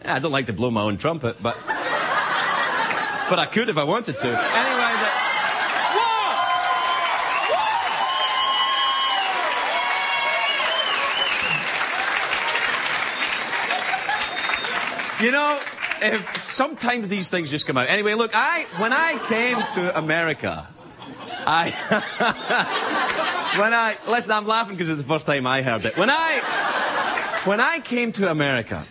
I don't like to blow my own trumpet, but I could if I wanted to. Anyway, you know, if sometimes these things just come out. Anyway, look, when I came to America, listen, I'm laughing because it's the first time I heard it. When I came to America,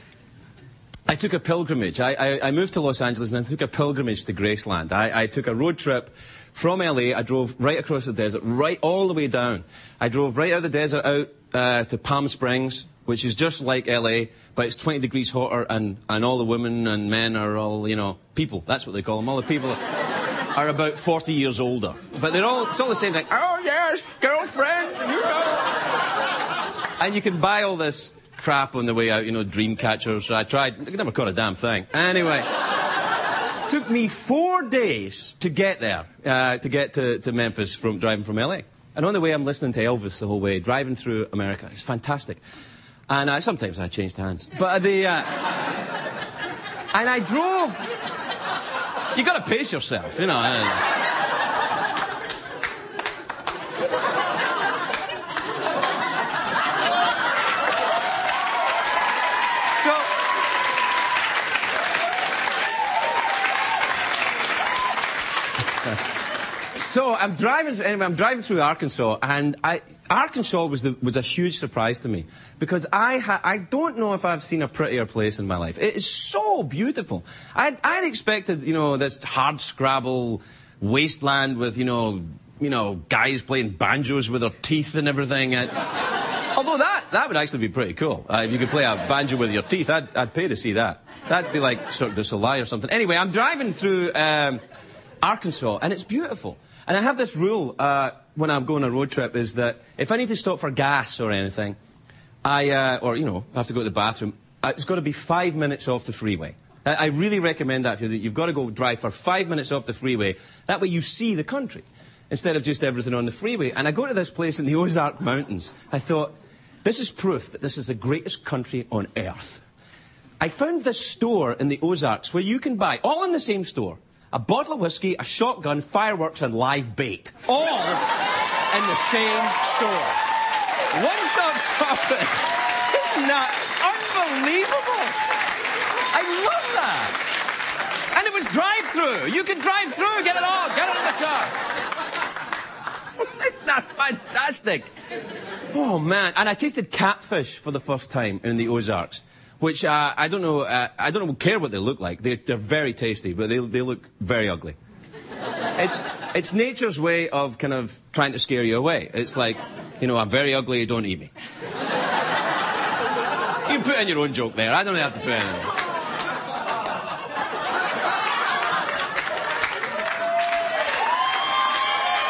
I took a pilgrimage. I moved to Los Angeles and I took a pilgrimage to Graceland. I took a road trip from LA. I drove right across the desert, right all the way down. I drove right out of the desert out to Palm Springs, which is just like LA, but it's 20 degrees hotter, and all the women and men are all, you know, people. That's what they call them. All the people are about 40 years older. But it's all the same thing. Oh, yes, girlfriend, you know. And you can buy all this crap on the way out, you know, dream catchers. I tried. I never caught a damn thing. Anyway, took me 4 days to get there, to get to Memphis driving from LA. And on the way, I'm listening to Elvis the whole way, driving through America. It's fantastic. And sometimes I changed hands. But and I drove. You got to pace yourself, you know. So I'm driving through Arkansas, and Arkansas was a huge surprise to me, because I don't know if I've seen a prettier place in my life. It is so beautiful. I'd expected, you know, this hard scrabble wasteland with, you know, guys playing banjos with their teeth and everything. Although that would actually be pretty cool. If you could play a banjo with your teeth, I'd pay to see that. That'd be like Cirque du Soleil or something. Anyway, I'm driving through Arkansas, and it's beautiful. And I have this rule when I'm going on a road trip, is that if I need to stop for gas or anything, or, you know, have to go to the bathroom, it's got to be 5 minutes off the freeway. I really recommend that. You've got to go drive for 5 minutes off the freeway. That way you see the country, instead of just everything on the freeway. And I go to this place in the Ozark Mountains. I thought, this is proof that this is the greatest country on earth. I found this store in the Ozarks where you can buy, all in the same store, a bottle of whiskey, a shotgun, fireworks, and live bait. All in the same store. One-stop shopping. Isn't that unbelievable? I love that. And it was drive-through. You could drive through, get it all, get it in the car. Isn't that fantastic? Oh, man. And I tasted catfish for the first time in the Ozarks, which I don't care what they look like. They're very tasty, but they look very ugly. It's nature's way of kind of trying to scare you away. It's like, you know, I'm very ugly, don't eat me. You can put in your own joke there. I don't have to put in it.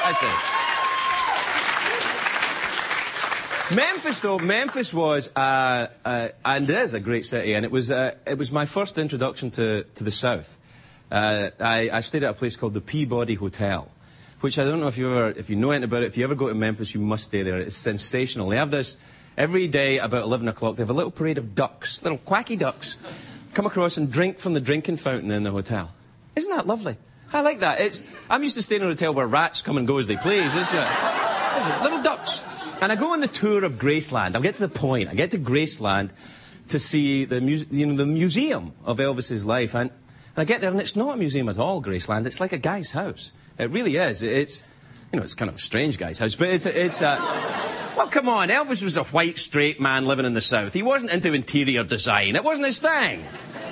That's it. Memphis, though, Memphis was, and is a great city, and it was my first introduction to the South. I stayed at a place called the Peabody Hotel, which I don't know if you know anything about it. If you ever go to Memphis, you must stay there. It's sensational. They have this every day about 11 o'clock. They have a little parade of ducks, little quacky ducks, come across and drink from the drinking fountain in the hotel. Isn't that lovely? I like that. I'm used to staying in a hotel where rats come and go as they please. It's little ducks. And I go on the tour of Graceland. I'll get to the point. I get to Graceland to see the museum of Elvis's life. And I get there, and it's not a museum at all, Graceland. It's like a guy's house. It really is. It's kind of a strange guy's house, but well, come on. Elvis was a white, straight man living in the South. He wasn't into interior design. It wasn't his thing.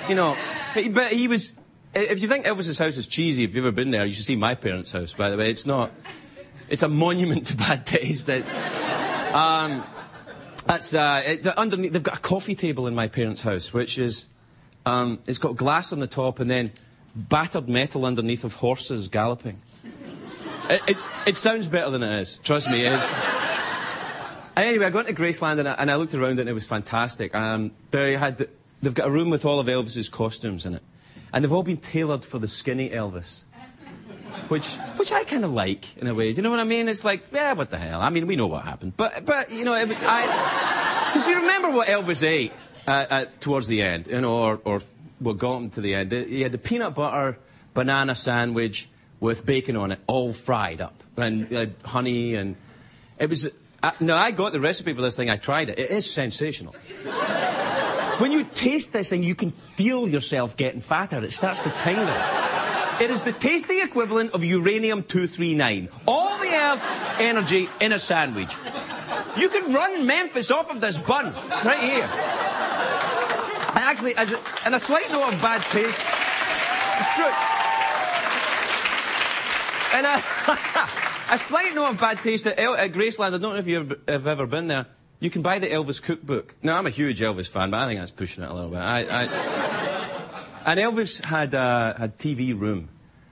You know, but he was... If you think Elvis's house is cheesy, if you've ever been there, you should see my parents' house, by the way. It's not... It's a monument to bad taste. Underneath, they've got a coffee table in my parents' house, which is, it's got glass on the top and then battered metal underneath of horses galloping. It sounds better than it is. Trust me, it is. Anyway, I got into Graceland and I looked around it and it was fantastic. They've got a room with all of Elvis's costumes in it, and they've all been tailored for the skinny Elvis. Which I kind of like, in a way. Do you know what I mean? It's like, yeah, what the hell? I mean, we know what happened. But you know, it was... Because you remember what Elvis ate towards the end, you know, or what got him to the end. He had the peanut butter banana sandwich with bacon on it, all fried up, and honey, and it was... no, I got the recipe for this thing, I tried it. It is sensational. When you taste this thing, you can feel yourself getting fatter. It starts to tingle. It is the tasty equivalent of uranium-239. All the Earth's energy in a sandwich. You can run Memphis off of this bun, right here. And actually, and a slight note of bad taste, it's true. And a slight note of bad taste at Graceland, I don't know if you have ever been there, you can buy the Elvis cookbook. Now, I'm a huge Elvis fan, but I think that's pushing it a little bit. And Elvis had TV room,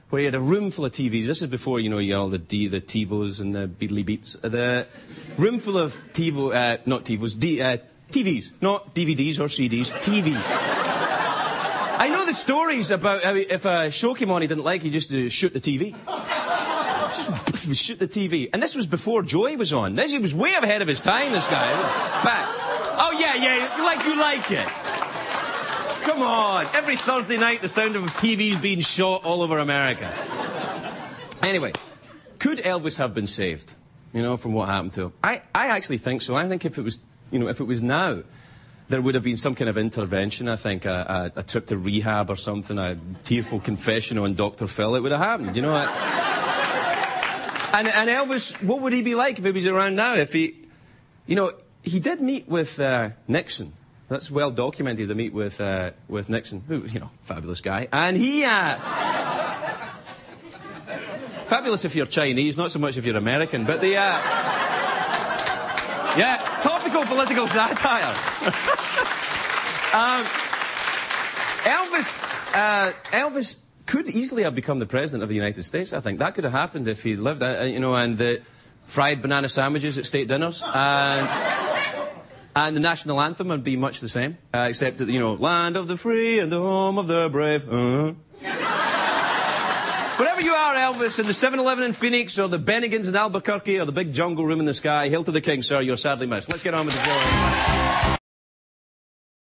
where he had a room full of TVs. This is before, you know, you all the TiVos and the Beedly Beats. The room full of not TiVos, TVs, not DVDs or CDs, TV. I know the stories about how if a show came on he didn't like, he just shoot the TV. Just shoot the TV. And this was before Joey was on. He was way ahead of his time, this guy. Back. Oh, yeah, you like it. Come on. Every Thursday night, the sound of TVs being shot all over America. Anyway, could Elvis have been saved, you know, from what happened to him? I actually think so. I think if it was, you know, if it was now, there would have been some kind of intervention, I think, a trip to rehab or something, a tearful confession on Dr. Phil. It would have happened, you know. And Elvis, what would he be like if he was around now? If he, you know, he did meet with Nixon. That's well documented, the meet with Nixon, who, you know, fabulous guy. And he, fabulous if you're Chinese, not so much if you're American, but the, yeah, topical political satire. Elvis could easily have become the president of the United States, I think. That could have happened if he lived, you know, and the fried banana sandwiches at state dinners, and the national anthem would be much the same, except that, you know, land of the free and the home of the brave. Wherever you are, Elvis, in the 7-Eleven in Phoenix, or the Bennigans in Albuquerque, or the big jungle room in the sky, hail to the king, sir, you're sadly missed. Let's get on with the show.